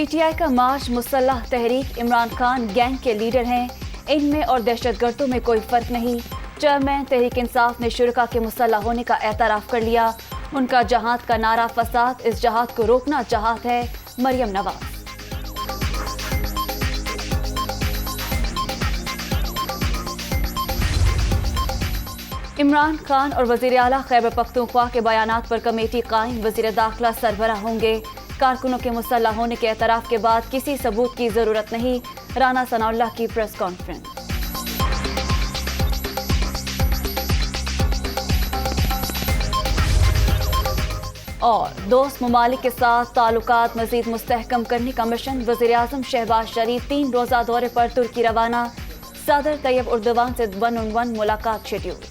PTI का मार्च मुसल्लह तहरीक Imran Khan gang के leader हैं। इनमें और दहशतगर्दों में कोई फर्क नहीं। चेयरमैन तहरीक इंसाफ ने शुरका के मुसल्लह होने का एतराफ़ कर लिया। उनका जहाद का नारा फसाद इस जहाद को रोकना जहाद है। मरियम नवाज। इमरान खान और वज़ीर आला खैबर पख्तूनख्वा के बयानात पर कमेटी कायम। वज़ीर दाखिला सरबराह होंगे। कारकुनों के मुसल्लह होने के एतराफ़ के बाद किसी सबूत की जरूरत नहीं। राना सनाउल्लाह की प्रेस कॉन्फ्रेंस। और दोस्त ममालिक के साथ ताल्लुकात मज़ीद मुस्तहकम करने का मिशन। वज़ीर आज़म शहबाज शरीफ 3 रोज़ा दौरे पर तुर्की रवाना। सदर तैयब उर्दवान से 1-on-1 मुलाकात शेड्यूल।